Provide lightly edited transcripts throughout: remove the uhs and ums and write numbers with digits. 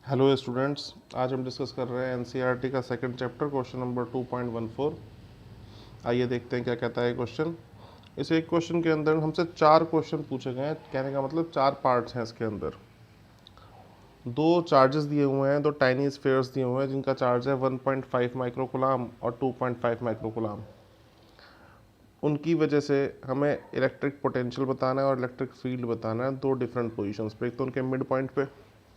Hello students, आज हम discuss कर रहे हैं एनसीईआरटी का सेकंड चैप्टर क्वेश्चन नंबर 2.14। आइए देखते हैं क्या कहता है क्वेश्चन। इस एक क्वेश्चन के अंदर हमसे 4 क्वेश्चन पूछे गए हैं। कहने का मतलब 4 पार्ट्स हैं इसके अंदर। 2 चार्जेस दिए हुए हैं, 2 टाइनी स्फेयर्स दिए हुए हैं जिनका चार्ज है 1.5 माइक्रोकुलाम और 2.5 माइक्रोकुलाम। उनकी वजह से हमें इलेक्ट्रिक पोटेंशियल बताना है और इलेक्ट्रिक फील्ड बताना है 2 डिफरेंट पोजीशंस पे। एक तो उनके मिड पॉइंट पे,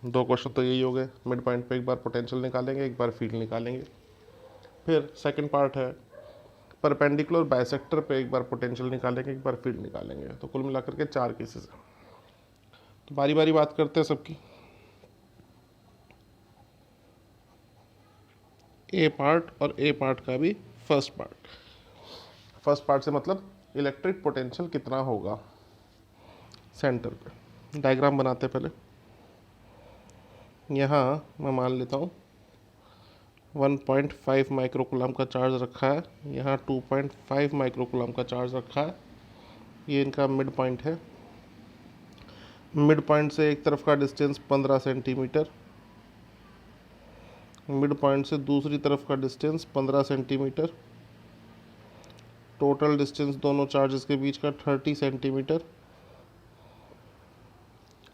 2 क्वेश्चन तो यही हो गए। मिड पॉइंट पे एक बार पोटेंशियल निकालेंगे, एक बार फील्ड निकालेंगे। फिर सेकंड पार्ट है परपेंडिकुलर बाइसेक्टर पे, एक बार पोटेंशियल निकालेंगे, एक बार फील्ड निकालेंगे। तो कुल मिलाकर के 4 केसेस हैं। तो बारी बारी बात करते हैं सबकी। ए पार्ट और ए पार्ट का भी फर्स्ट पार्ट। फर्स्ट पार्ट से मतलब इलेक्ट्रिक पोटेंशियल कितना होगा सेंटर पे। डायग्राम बनाते हैं पहले। यहाँ मैं मान लेता हूँ 1.5 माइक्रोकुलाम का चार्ज रखा है, यहाँ 2.5 माइक्रोकुलाम का चार्ज रखा है। ये इनका मिड पॉइंट है। मिड पॉइंट से एक तरफ का डिस्टेंस 15 सेंटीमीटर, मिड पॉइंट से दूसरी तरफ का डिस्टेंस 15 सेंटीमीटर। टोटल डिस्टेंस दोनों चार्जेस के बीच का 30 सेंटीमीटर।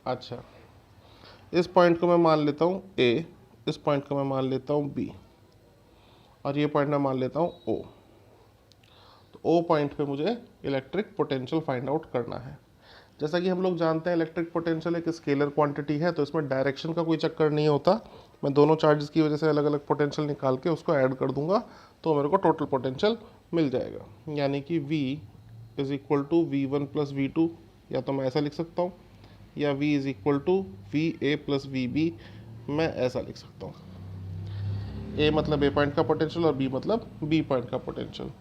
अच्छा, इस पॉइंट को मैं मान लेता हूँ ए, इस पॉइंट को मैं मान लेता हूँ बी, और ये पॉइंट मैं मान लेता हूँ ओ। तो ओ पॉइंट पे मुझे इलेक्ट्रिक पोटेंशियल फाइंड आउट करना है। जैसा कि हम लोग जानते हैं इलेक्ट्रिक पोटेंशियल एक स्केलर क्वांटिटी है, तो इसमें डायरेक्शन का कोई चक्कर नहीं होता। मैं दोनों चार्जेस की वजह से अलग अलग पोटेंशियल निकाल के उसको ऐड कर दूंगा तो मेरे को टोटल पोटेंशियल मिल जाएगा। यानी कि V is equal to V1 plus V2, या तो मैं ऐसा लिख सकता हूँ, या V is equal to VA plus VB, मैं ऐसा लिख सकता हूँ। A मतलब A पॉइंट का पोटेंशियल और B मतलब B पॉइंट का पोटेंशियल।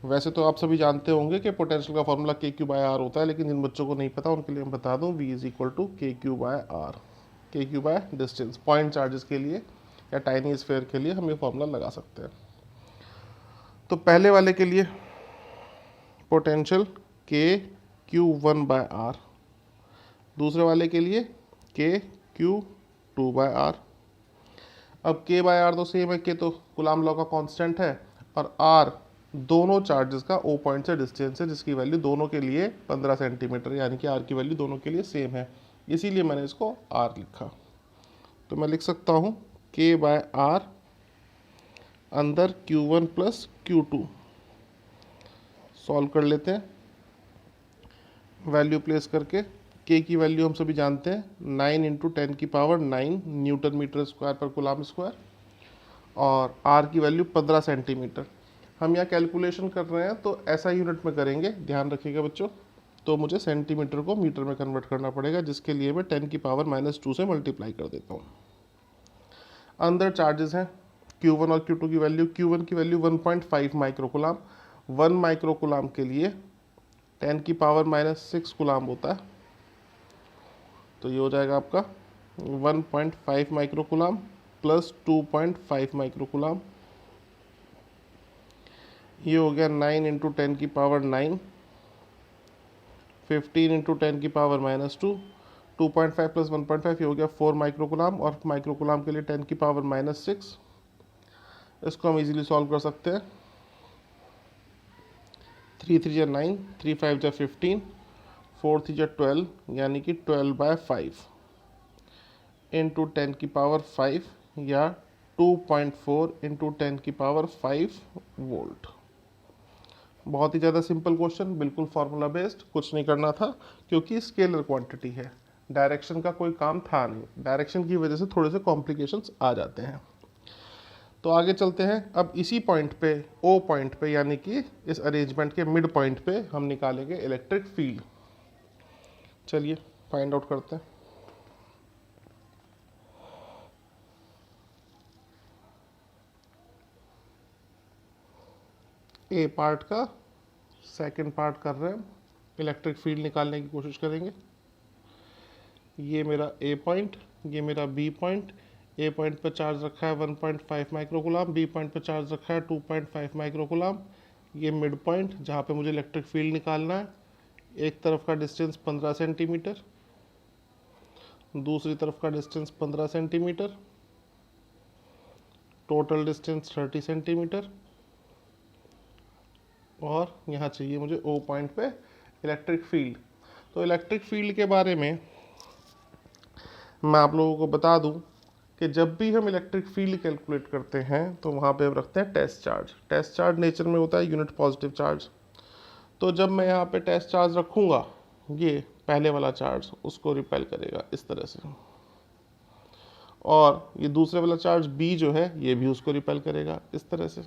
वैसे तो आप सभी जानते होंगे कि पोटेंशियल का फॉर्मूला के क्यू बाय आर होता है, लेकिन जिन बच्चों को नहीं पता उनके लिए मैं बता दूं V इज इक्वल टू के क्यू बाय आर। के Q by distance, point charges के लिए या टाइनी स्फेयर के लिए हम ये फॉर्मूला लगा सकते हैं। तो पहले वाले के लिए पोटेंशियल के क्यू 1 बाय आर, दूसरे वाले के लिए के क्यू 2 बाय आर। अब के बाय आर तो सेम है, के तो कूलॉम लॉ का कांस्टेंट है, और आर दोनों चार्जेस का ओ पॉइंट से डिस्टेंस है, जिसकी वैल्यू दोनों के लिए 15 सेंटीमीटर, यानी कि आर की वैल्यू दोनों के लिए सेम है, इसीलिए मैंने इसको आर लिखा। तो मैं लिख सकता हूँ के बाय आर अंदर Q1 प्लस Q2। सॉल्व कर लेते हैं वैल्यू प्लेस करके। के की वैल्यू हम सभी जानते हैं 9 इंटू 10 की पावर 9 न्यूटन मीटर स्क्वायर पर कूलॉम स्क्वायर, और आर की वैल्यू 15 सेंटीमीटर। हम यहाँ कैलकुलेशन कर रहे हैं तो ऐसा यूनिट में करेंगे, ध्यान रखिएगा बच्चों। तो मुझे सेंटीमीटर को मीटर में कन्वर्ट करना पड़ेगा, जिसके लिए मैं 10 की पावर -2 से मल्टीप्लाई कर देता हूँ। अंदर चार्जेस हैं Q1 और Q2 की वैल्यू। Q1 की वैल्यू 1.5 माइक्रोकुलाम। 1 माइक्रोकुलाम के लिए 10 की पावर -6 कुलाम होता है। तो ये हो जाएगा आपका 1.5 माइक्रोकुलाम प्लस 2.5 माइक्रोकुलाम। ये हो गया 9 इंटू 10 की पावर 9, 15 इंटू 10 की पावर -2, 2.5 प्लस 1.5, ये हो गया 4 माइक्रोकुलाम, और माइक्रोकुलाम के लिए 10 की पावर -6। इसको हम इजीली सॉल्व कर सकते हैं। 3 3 जा 9, 3 5 जा 15, 4 3 जा 12, यानी कि 12/5 इंटू 10 की पावर 5, या 2.4 इंटू 10 की पावर 5 वोल्ट। बहुत ही ज़्यादा सिंपल क्वेश्चन, बिल्कुल फार्मूला बेस्ड, कुछ नहीं करना था क्योंकि स्केलर क्वांटिटी है। डायरेक्शन का कोई काम था नहीं, डायरेक्शन की वजह से थोड़े से कॉम्प्लिकेशंस आ जाते हैं। तो आगे चलते हैं। अब इसी पॉइंट पे, ओ पॉइंट पे, यानी कि इस अरेंजमेंट के मिड पॉइंट पे हम निकालेंगे इलेक्ट्रिक फील्ड। चलिए फाइंड आउट करते हैं। ए पार्ट का सेकंड पार्ट कर रहे हैं, इलेक्ट्रिक फील्ड निकालने की कोशिश करेंगे। ये मेरा ए पॉइंट, ये मेरा बी पॉइंट। ए पॉइंट पर चार्ज रखा है 1.5 माइक्रोकुलाम, बी पॉइंट पर चार्ज रखा है 2.5 माइक्रोकुलाम। ये मिड पॉइंट जहाँ पे मुझे इलेक्ट्रिक फील्ड निकालना है, एक तरफ का डिस्टेंस 15 सेंटीमीटर, दूसरी तरफ का distance 15 centimetre, total distance 30 centimetre, और यहाँ चाहिए मुझे ओ पॉइंट पे इलेक्ट्रिक फील्ड। तो इलेक्ट्रिक फील्ड के बारे में मैं आप लोगों को बता दूं कि जब भी हम इलेक्ट्रिक फील्ड कैलकुलेट करते हैं तो वहाँ पे हम रखते हैं test charge. Test charge nature में होता है यूनिट पॉजिटिव चार्ज। तो जब मैं यहाँ पे टेस्ट चार्ज रखूँगा, ये पहले वाला चार्ज उसको रिपेल करेगा इस तरह से, और ये दूसरे वाला चार्ज बी जो है ये भी उसको रिपेल करेगा इस तरह से।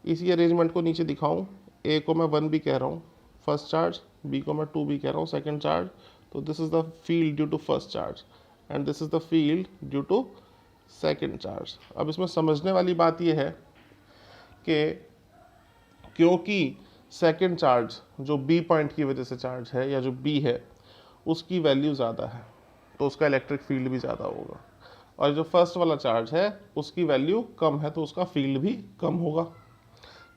इसी अरेंजमेंट को नीचे दिखाऊं, ए को मैं 1 भी कह रहा हूँ फर्स्ट चार्ज, बी को मैं 2 भी कह रहा हूँ सेकंड चार्ज। तो this is the field due to first charge and this is the field due to second charge. अब इसमें समझने वाली बात यह है कि क्योंकि सेकंड चार्ज जो बी पॉइंट की वजह से चार्ज है, या जो बी है उसकी वैल्यू ज़्यादा है, तो उसका इलेक्ट्रिक फील्ड भी ज़्यादा होगा, और जो फर्स्ट वाला चार्ज है उसकी वैल्यू कम है तो उसका फील्ड भी कम होगा।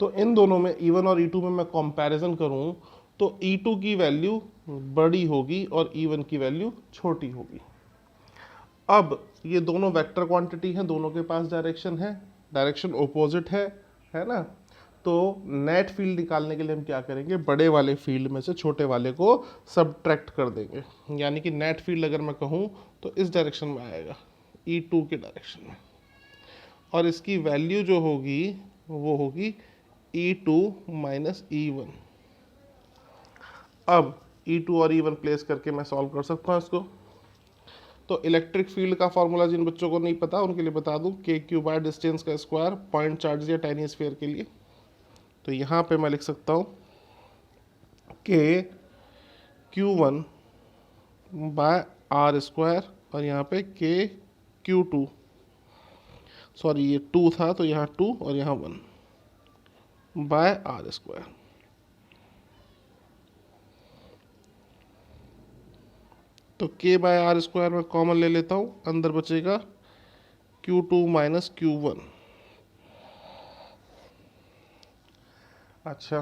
तो इन दोनों में E1 और E2 में मैं कंपैरिजन करूं तो E2 की वैल्यू बड़ी होगी और E1 की वैल्यू छोटी होगी। अब ये दोनों वेक्टर क्वांटिटी हैं, दोनों के पास डायरेक्शन है, डायरेक्शन ऑपोजिट है ना। तो नेट फील्ड निकालने के लिए हम क्या करेंगे, बड़े वाले फील्ड में से छोटे वाले को सब्ट्रैक्ट कर देंगे, यानी कि नेट फील्ड अगर मैं कहूँ तो इस डायरेक्शन में आएगा, E2 के डायरेक्शन में, और इसकी वैल्यू जो होगी वो होगी E2 माइनस E1। अब E2 और E1 प्लेस करके मैं सॉल्व कर सकता हूँ इसको। तो इलेक्ट्रिक फील्ड का फॉर्मूला जिन बच्चों को नहीं पता उनके लिए बता दूं, के क्यू बाय डिस्टेंस का स्क्वायर पॉइंट चार्ज या टाइनी स्फीयर के लिए। तो यहाँ पे मैं लिख सकता हूँ के Q1 बाय आर स्क्वायर, और यहाँ पे के Q2, सॉरी ये 2 था तो यहाँ 2 और यहाँ 1 बाय आर स्क्वायर। तो के बाय आर स्क्वायर में कॉमन ले लेता हूँ, अंदर बचेगा Q2 माइनस Q1। अच्छा,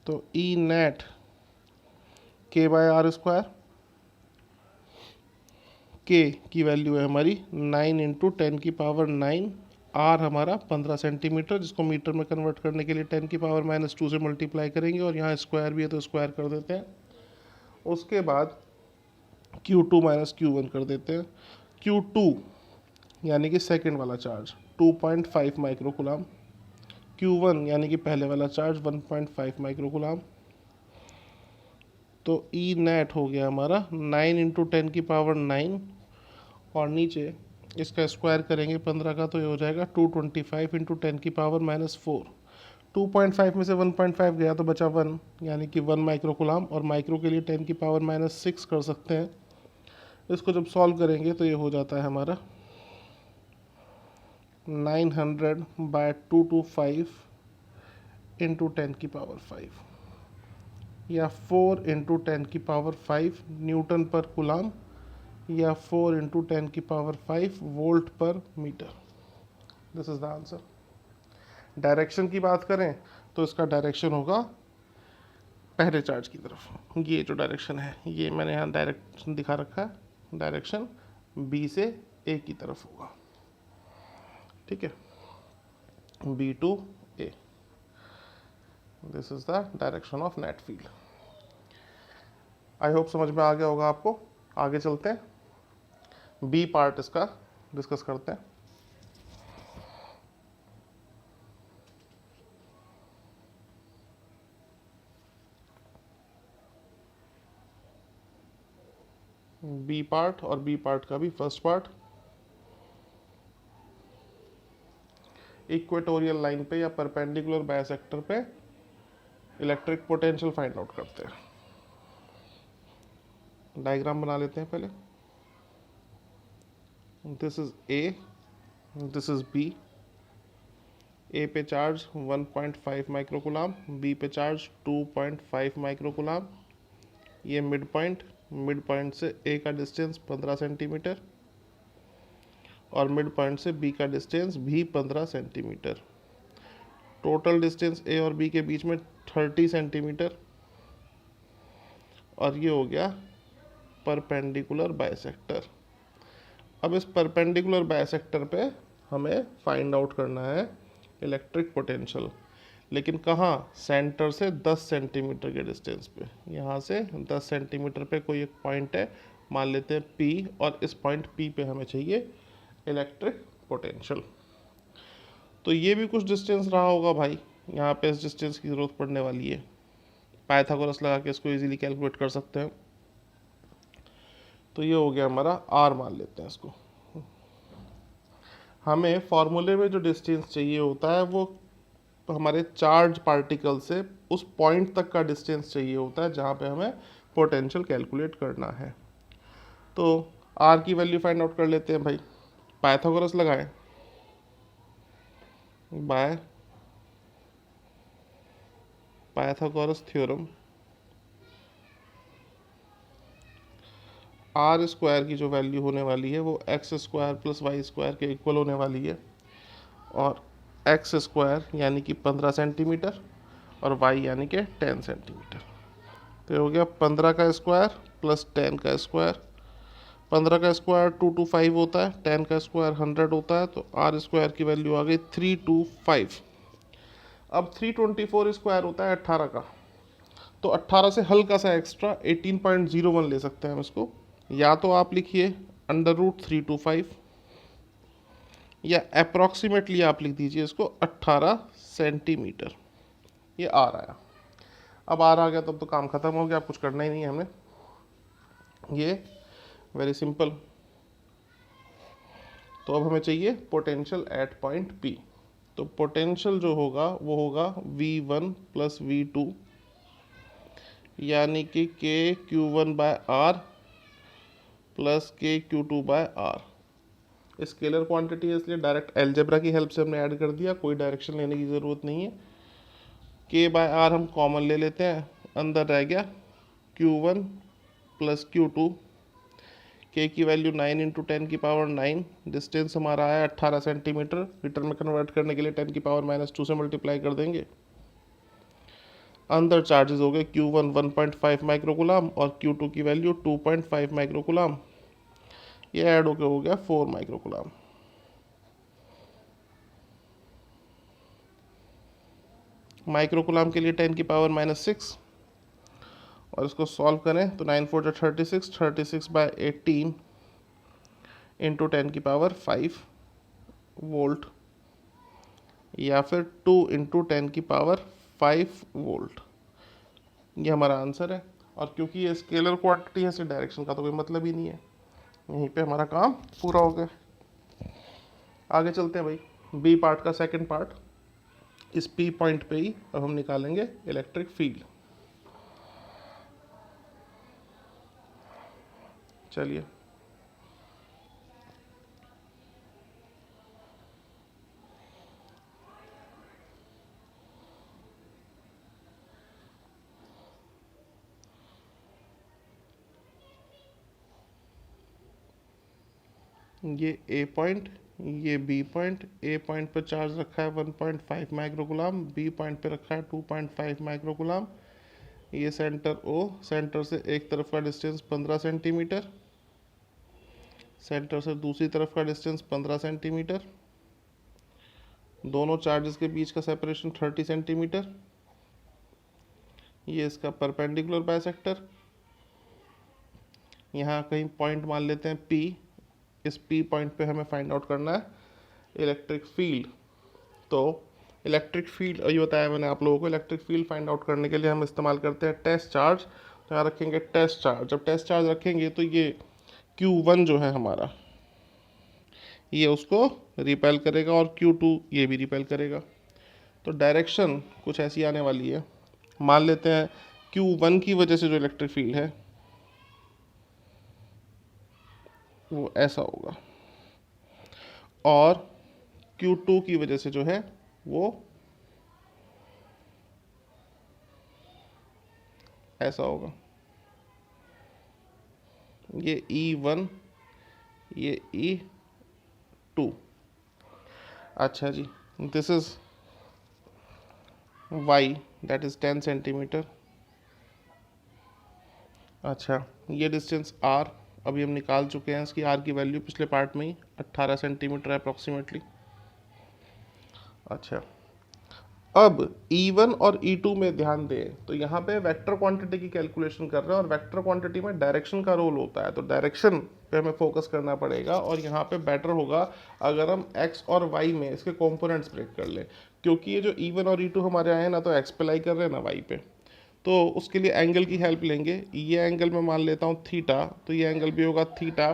तो ई नेट के बाय आर स्क्वायर, के की वैल्यू है हमारी 9 इंटू 10 की पावर 9, आर हमारा 15 सेंटीमीटर, जिसको मीटर में कन्वर्ट करने के लिए 10 की पावर माइनस 2 से मल्टीप्लाई करेंगे, और यहाँ स्क्वायर भी है तो स्क्वायर कर देते हैं। उसके बाद Q2 माइनस Q1 कर देते हैं। Q2 यानी कि सेकेंड वाला चार्ज 2.5 माइक्रोकुलाम, Q1 यानी कि पहले वाला चार्ज 1.5 माइक्रोकुलाम। तो ई नेट हो गया हमारा 9 इंटू 10 की पावर 9, और नीचे इसका स्क्वायर करेंगे 15 का तो ये हो जाएगा 225 इंटू 10 की पावर माइनस 4। 2.5 में से 1.5 गया तो बचा 1, यानी कि 1 माइक्रोकुलाम, और माइक्रो के लिए 10 की पावर माइनस 6 कर सकते हैं। इसको जब सॉल्व करेंगे तो ये हो जाता है हमारा 900 बाय 225 इंटू 10 की पावर 5, या 4 इंटू 10 की पावर 5 न्यूटन पर कुलाम, या 4 इंटू 10 की पावर 5 वोल्ट पर metre. This is the answer. Direction की बात करें तो इसका डायरेक्शन होगा पहले चार्ज की तरफ। ये जो डायरेक्शन है ये मैंने यहाँ डायरेक्शन दिखा रखा है, डायरेक्शन बी से ए की तरफ होगा, ठीक है, B to A. This is the direction of net field. I hope समझ में आ गया होगा आपको। आगे चलते हैं, बी पार्ट इसका डिस्कस करते हैं। बी पार्ट, और बी पार्ट का भी फर्स्ट पार्ट, इक्वेटोरियल लाइन पे या परपेंडिकुलर बाइसेक्टर पे इलेक्ट्रिक पोटेंशियल फाइंड आउट करते हैं। डायग्राम बना लेते हैं पहले। This is A, this is B. A पे चार्ज 1.5 माइक्रोकुलाम, बी पे चार्ज 2.5 माइक्रोकुलाम। ये मिड पॉइंट से ए का डिस्टेंस 15 सेंटीमीटर, और मिड पॉइंट से बी का डिस्टेंस भी 15 सेंटीमीटर। टोटल डिस्टेंस ए और बी के बीच में 30 सेंटीमीटर, और ये हो गया परपेंडिकुलर बाइसेक्टर। अब इस परपेंडिकुलर बाइसेक्टर पे हमें फाइंड आउट करना है इलेक्ट्रिक पोटेंशियल, लेकिन कहाँ, सेंटर से 10 सेंटीमीटर के डिस्टेंस पे। यहाँ से 10 सेंटीमीटर पे कोई एक पॉइंट है, मान लेते हैं P, और इस पॉइंट P पे हमें चाहिए इलेक्ट्रिक पोटेंशियल। तो ये भी कुछ डिस्टेंस रहा होगा भाई, यहाँ पे इस डिस्टेंस की ज़रूरत पड़ने वाली है। पाइथागोरस लगा के इसको इजीली कैलकुलेट कर सकते हैं। तो ये हो गया हमारा R, मान लेते हैं इसको। हमें फॉर्मूले में जो डिस्टेंस चाहिए होता है वो हमारे चार्ज पार्टिकल से उस पॉइंट तक का डिस्टेंस चाहिए होता है जहाँ पे हमें पोटेंशियल कैलकुलेट करना है। तो R की वैल्यू फाइंड आउट कर लेते हैं भाई। पाइथागोरस लगाएं, by Pythagoras theorem R square की जो वैल्यू होने वाली है वो x square plus y square के इक्वल होने वाली है, और एक्स स्क्वायर यानी कि 15 सेंटीमीटर और वाई यानी कि 10 सेंटीमीटर। तो ये हो गया 15 का स्क्वायर प्लस 10 का स्क्वायर। 15 का स्क्वायर 225 होता है, 10 का स्क्वायर 100 होता है, तो R स्क्वायर की वैल्यू आ गई 325। अब 324 स्क्वायर होता है 18 का, तो 18 से हल्का सा एक्स्ट्रा 18.01 ले सकते हैं हम इसको। या तो आप लिखिए √325, या अप्रॉक्सीमेटली आप लिख दीजिए इसको 18 सेंटीमीटर। ये आर आया। अब आर आ गया तब तो काम खत्म हो गया, अब कुछ करना ही नहीं है हमें। ये वेरी सिंपल। तो अब हमें चाहिए पोटेंशियल एट पॉइंट पी। तो पोटेंशियल जो होगा वो होगा V1 प्लस V2, यानी कि KQ1/R plus KQ2/R। Scalar quantity है इसलिए डायरेक्ट अलजेब्रा की हेल्प से हमने ऐड कर दिया, कोई डायरेक्शन लेने की ज़रूरत नहीं है। K/R हम कॉमन ले लेते हैं, अंदर रह गया Q1 प्लस Q2। K की वैल्यू 9 इंटू 10⁻⁹, डिस्टेंस हमारा आया 18 सेंटीमीटर। मीटर में कन्वर्ट करने के लिए 10⁻⁻² से मल्टीप्लाई कर देंगे। अंदर चार्जेस हो गए Q1 1.5 माइक्रोकुलाम और Q2 की वैल्यू 2.5 माइक्रोकुलाम। ये ऐड होकर हो गया 4 माइक्रोकुलाम। माइक्रोकुलाम के लिए 10⁻⁻6, और इसको सॉल्व करें तो 9 4 36, 36/18 इंटू 10⁵ वोल्ट, या फिर 2 इंटू 10⁵ वोल्ट। ये हमारा आंसर है। और क्योंकि ये स्केलर क्वांटिटी है, इससे डायरेक्शन का तो कोई मतलब ही नहीं है। यहीं पे हमारा काम पूरा हो गया। आगे चलते हैं भाई, बी पार्ट का सेकंड पार्ट। इस पी पॉइंट पे ही अब हम निकालेंगे इलेक्ट्रिक फील्ड। चलिए, ये ए पॉइंट, ये बी पॉइंट। ए पॉइंट पर चार्ज रखा है 1.5 माइक्रोकुलाम, बी पॉइंट पे रखा है 2.5 माइक्रोकुलाम। ये सेंटर ओ, सेंटर से एक तरफ का डिस्टेंस 15 सेंटीमीटर, सेंटर से दूसरी तरफ का डिस्टेंस 15 सेंटीमीटर, दोनों चार्जेस के बीच का सेपरेशन 30 सेंटीमीटर। ये इसका परपेंडिकुलर बाइसेक्टर। यहाँ कहीं पॉइंट मान लेते हैं P। इस P पॉइंट पे हमें फाइंड आउट करना है इलेक्ट्रिक फील्ड। तो इलेक्ट्रिक फील्ड, ये बताया मैंने आप लोगों को, इलेक्ट्रिक फील्ड फाइंड आउट करने के लिए हम इस्तेमाल करते हैं टेस्ट चार्ज। तो यहाँ रखेंगे टेस्ट चार्ज। जब टेस्ट चार्ज रखेंगे तो ये Q1 जो है हमारा, ये उसको रिपेल करेगा, और Q2 ये भी रिपेल करेगा। तो डायरेक्शन कुछ ऐसी आने वाली है। मान लेते हैं Q1 की वजह से जो इलेक्ट्रिक फील्ड है वो ऐसा होगा, और Q2 की वजह से जो है वो ऐसा होगा। ये E1, ये E2। अच्छा जी, this is Y, that is 10 centimetre. अच्छा, ये डिस्टेंस r अभी हम निकाल चुके हैं, इसकी r की वैल्यू पिछले पार्ट में ही 18 सेंटीमीटर अप्रॉक्सीमेटली। अच्छा, अब E1 और E2 में ध्यान दें तो यहाँ पे वेक्टर क्वांटिटी की कैलकुलेशन कर रहे हैं और वेक्टर क्वांटिटी में डायरेक्शन का रोल होता है, तो डायरेक्शन पे हमें फोकस करना पड़ेगा। और यहाँ पे बेटर होगा अगर हम x और y में इसके कंपोनेंट्स ब्रेक कर लें, क्योंकि ये जो E1 और E2 हमारे आए हैं ना तो x पे लाई कर रहे हैं ना y पे, तो उसके लिए एंगल की हेल्प लेंगे। ये एंगल मैं मान लेता हूँ थीटा, तो ये एंगल भी होगा थीटा।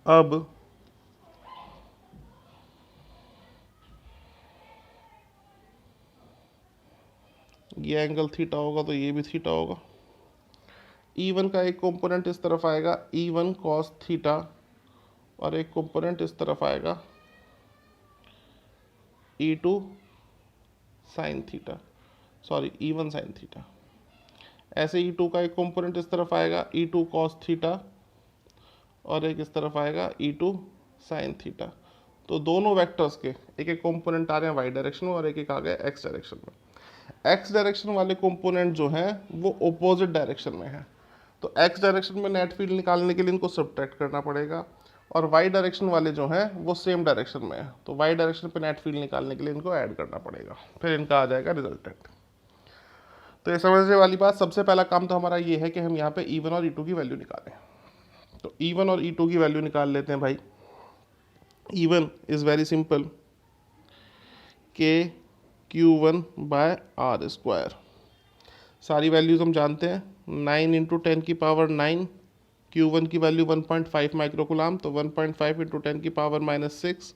अब ये एंगल थीटा होगा तो ये भी थीटा होगा। E1 का एक कंपोनेंट इस तरफ आएगा E1 cos थीटा, और एक कंपोनेंट इस तरफ आएगा E2 sin theta, sorry E1 sin theta. ऐसे E2 का एक कंपोनेंट इस तरफ आएगा E2 cos थीटा, और एक इस तरफ आएगा E2 sin थीटा। तो दोनों वेक्टर्स के एक एक कंपोनेंट आ रहे हैं y डायरेक्शन में और एक एक आ गए x डायरेक्शन में। x डायरेक्शन वाले कंपोनेंट जो हैं वो अपोजिट डायरेक्शन में है, तो x डायरेक्शन में नेट फील्ड निकालने के लिए इनको सब्ट्रैक्ट करना पड़ेगा, और y डायरेक्शन वाले जो हैं वो सेम डायरेक्शन में है, तो y डायरेक्शन पे नेट फील्ड निकालने के लिए इनको ऐड करना पड़ेगा, फिर इनका आ जाएगा रिजल्टेंट। तो ये समझने वाली बात, सबसे पहला काम तो हमारा ये है कि हम यहाँ पे E1 और E2 की वैल्यू निकालें। तो E1 और E2 की वैल्यू निकाल लेते हैं भाई। E1 is very simple, KQ1 by R square. सारी वैल्यूज़ हम जानते हैं, 9 इंटू 10 की पावर 9, Q1 की वैल्यू 1.5 माइक्रोकुलाम, तो 1.5 इंटू 10 की power -6,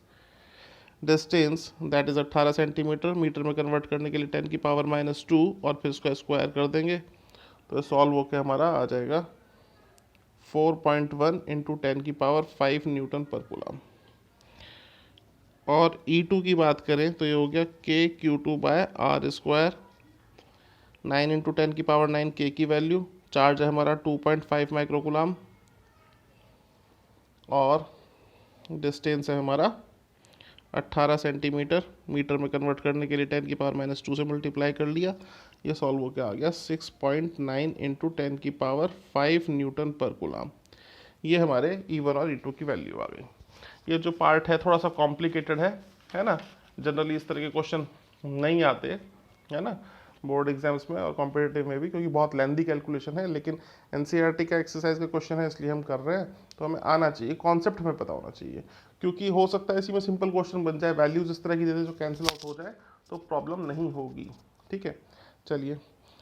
distance that is 18 centimetre, metre में कन्वर्ट करने के लिए 10 की पावर -2 और फिर उसका स्क्वायर कर देंगे, तो सॉल्व होकर हमारा आ जाएगा 4.1 इंटू 10 की पावर 5 न्यूटन पर कूलम। और E2 की बात करें तो ये हो गया KQ2 bye R square, 9 into 10 की पावर 9 K की वैल्यू, चार्ज है हमारा 2.5 माइक्रोकुलाम, और डिस्टेंस है हमारा 18 सेंटीमीटर, मीटर में कन्वर्ट करने के लिए 10 की पावर -2 से मल्टीप्लाई कर लिया, ये सॉल्व होकर आ गया 6.9 इंटू 10 की पावर 5 न्यूटन पर कूलम। ये हमारे E1 और E2 की वैल्यू आ गई। ये जो पार्ट है थोड़ा सा कॉम्प्लिकेटेड है ना, जनरली इस तरह के क्वेश्चन नहीं आते, है ना, बोर्ड एग्जाम्स में और कॉम्पिटिटिव में भी, क्योंकि बहुत लेंदी कैलकुलेशन है, लेकिन एनसीईआरटी का एक्सरसाइज का क्वेश्चन है इसलिए हम कर रहे हैं, तो हमें आना चाहिए, कॉन्सेप्ट हमें पता होना चाहिए, क्योंकि हो सकता है इसी में सिंपल क्वेश्चन बन जाए, वैल्यूज इस तरह की दे दे जो कैंसिल आउट हो जाए, तो प्रॉब्लम नहीं होगी। ठीक है, चलिए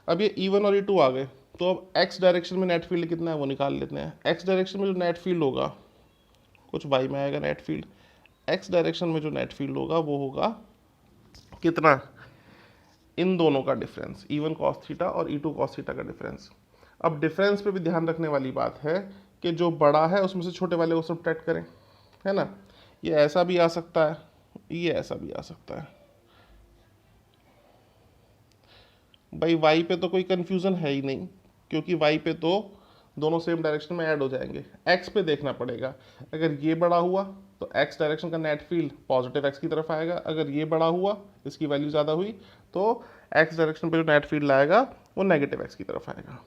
अब ये E1 और E2 आ गए, तो अब x डायरेक्शन में नेट फील्ड कितना है वो निकाल लेते हैं। x डायरेक्शन में जो नेट फील्ड होगा, कुछ y में आएगा नेट फील्ड, x डायरेक्शन में जो नेट फील्ड होगा वो होगा कितना, इन दोनों का डिफरेंस, E1 cos थीटा और E2 cos थीटा का डिफरेंस। अब डिफरेंस पे भी ध्यान रखने वाली बात है कि जो बड़ा है उसमें से छोटे वाले को सब्ट्रैक्ट करें, है ना। ये ऐसा भी आ सकता है, ये ऐसा भी आ सकता है। भाई y पे तो कोई कंफ्यूजन है ही नहीं, क्योंकि y पे तो दोनों सेम डायरेक्शन में ऐड हो जाएंगे। x पे देखना पड़ेगा, अगर ये बड़ा हुआ तो x डायरेक्शन का नेट फील्ड पॉजिटिव x की तरफ आएगा, अगर ये बड़ा हुआ, इसकी वैल्यू ज़्यादा हुई, तो x डायरेक्शन पे जो नेट फील्ड आएगा वो नेगेटिव x की तरफ आएगा।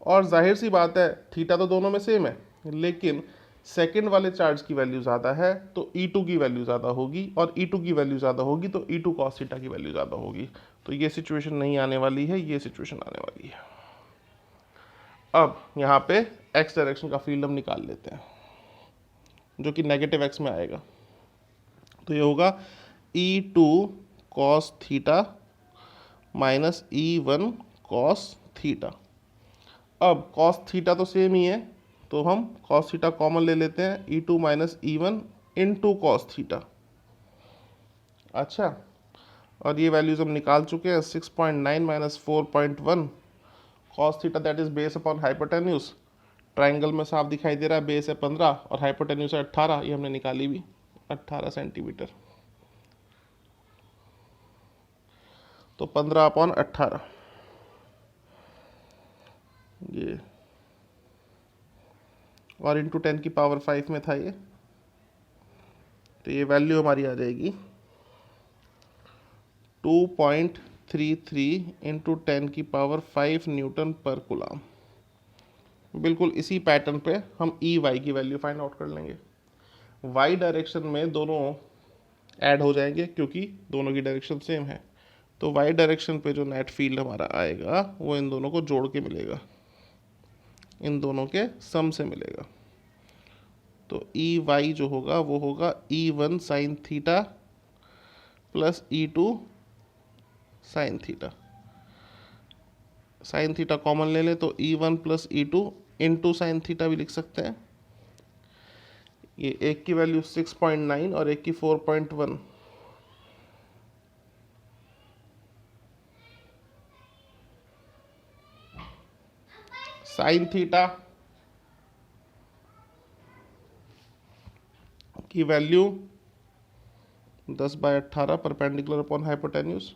और जाहिर सी बात है थीटा तो दोनों में सेम है, लेकिन सेकंड वाले चार्ज की वैल्यू ज़्यादा है तो E2 की वैल्यू ज़्यादा होगी, और E2 की वैल्यू ज़्यादा होगी तो E2 cos थीटा की वैल्यू ज़्यादा होगी। तो ये सिचुएशन नहीं आने वाली है, ये सिचुएशन आने वाली है। अब यहाँ पे x डायरेक्शन का फील्ड हम निकाल लेते हैं, जो कि नेगेटिव x में आएगा, तो ये होगा E2 cos theta minus E1 cos theta. अब cos थीटा तो सेम ही है, तो हम cos थीटा कॉमन ले लेते हैं, E2 minus E1 into cos theta. अच्छा, और ये वैल्यूज हम निकाल चुके हैं, 6.9 minus 4.1, cos theta that is base upon hypotenuse, triangle में साफ दिखाई दे रहा है, बेस है 15 और हाइपोटेन्यूज है 18, ये हमने निकाली भी 18 सेंटीमीटर, तो 15/18 ये, और इंटू 10 की पावर 5 में था ये, तो ये वैल्यू हमारी आ जाएगी 0.33 इंटू 10⁵ न्यूटन पर कूलम। बिल्कुल इसी पैटर्न पे हम ई वाई की वैल्यू फाइंड आउट कर लेंगे। वाई डायरेक्शन में दोनों ऐड हो जाएंगे क्योंकि दोनों की डायरेक्शन सेम है। तो वाई डायरेक्शन पे जो नेट फील्ड हमारा आएगा वो इन दोनों को जोड़ के मिलेगा, इन दोनों के सम से मिलेगा। तो ई वाई जो होगा वो होगा E1 sine theta plus E2 sine theta. Sine theta common ले लें तो E1 plus E2 into sine theta भी लिख सकते हैं। ये एक की वैल्यू 6.9 और एक की 4.1। साइन थीटा की value 10/18 perpendicular upon hypotenuse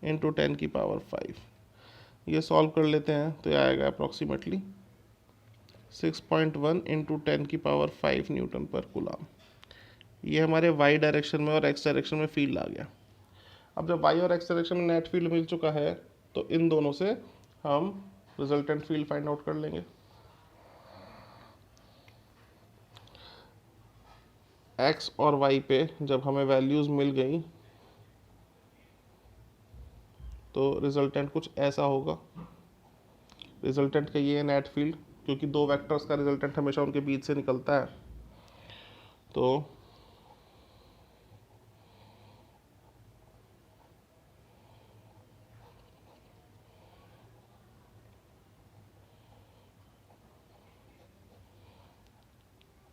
into 10⁵। ये सॉल्व कर लेते हैं तो ये आएगा अप्रॉक्सीमेटली 6.1 इंटू 10⁵ न्यूटन पर कूलम। ये हमारे वाई डायरेक्शन में और एक्स डायरेक्शन में फील्ड आ गया। अब जब वाई और एक्स डायरेक्शन में नेट फील्ड मिल चुका है तो इन दोनों से हम रिजल्टेंट फील्ड फाइंड आउट कर लेंगे। एक्स और वाई पे जब हमें वैल्यूज मिल गई तो रिजल्टेंट कुछ ऐसा होगा। रिजल्टेंट का ये है नेट फील्ड, क्योंकि दो वेक्टर्स का रिजल्टेंट हमेशा उनके बीच से निकलता है। तो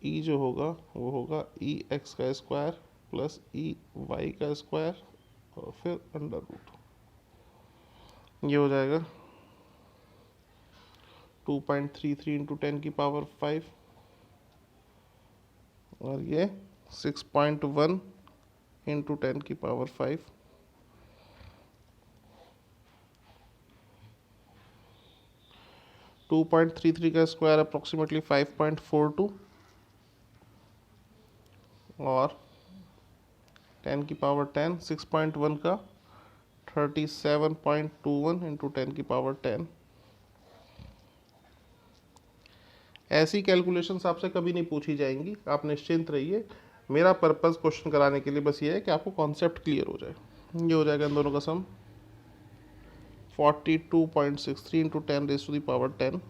ई जो होगा वो होगा EX का स्क्वायर प्लस EY का स्क्वायर और फिर अंडर रूट। ये हो जाएगा 2.33 इंटू 10⁵ और ये 6.1 इंटू 10⁵। टू 2.33 का स्क्वायर अप्रोक्सीमेटली 5.42 और 10⁻10 6.1 का 37.21 इंटू 10⁻10। ऐसी कैलकुलेशंस आपसे कभी नहीं पूछी जाएंगी, आप निश्चिंत रहिए। मेरा पर्पस क्वेश्चन कराने के लिए बस ये है कि आपको कॉन्सेप्ट क्लियर हो जाए। ये हो जाएगा इन दोनों का सम 42.63 इंटू 10⁻10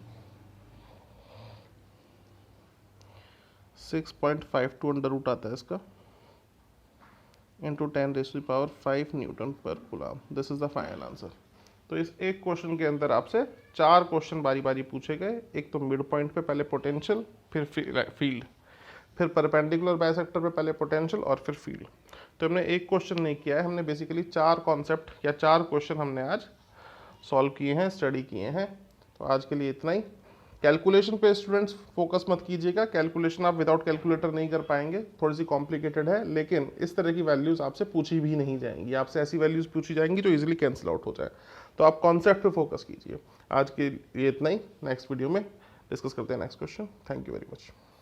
6.52 अंडर रूट आता है इसका इंटू 10⁵ न्यूटन पर coulomb. This is the final answer. तो इस एक क्वेश्चन के अंदर आपसे 4 क्वेश्चन बारी बारी पूछे गए। एक तो मिड पॉइंट पे पहले पोटेंशियल, फिर फील्ड, फिर परपेंडिकुलर बाइसेक्टर पे पहले पोटेंशियल और फिर फील्ड। तो हमने एक क्वेश्चन नहीं किया है, हमने बेसिकली 4 कॉन्सेप्ट या 4 क्वेश्चन हमने आज सॉल्व किए हैं, स्टडी किए हैं। तो आज के लिए इतना ही। कैलकुलेशन पे स्टूडेंट्स फोकस मत कीजिएगा, कैलकुलेशन आप विदाउट कैलकुलेटर नहीं कर पाएंगे, थोड़ी सी कॉम्प्लिकेटेड है। लेकिन इस तरह की वैल्यूज़ आपसे पूछी भी नहीं जाएंगी, आपसे ऐसी वैल्यूज़ पूछी जाएंगी जो इजीली कैंसिल आउट हो जाए। तो आप कॉन्सेप्ट पे फोकस कीजिए। आज के लिए इतना ही, नेक्स्ट वीडियो में डिस्कस करते हैं next question. Thank you very much.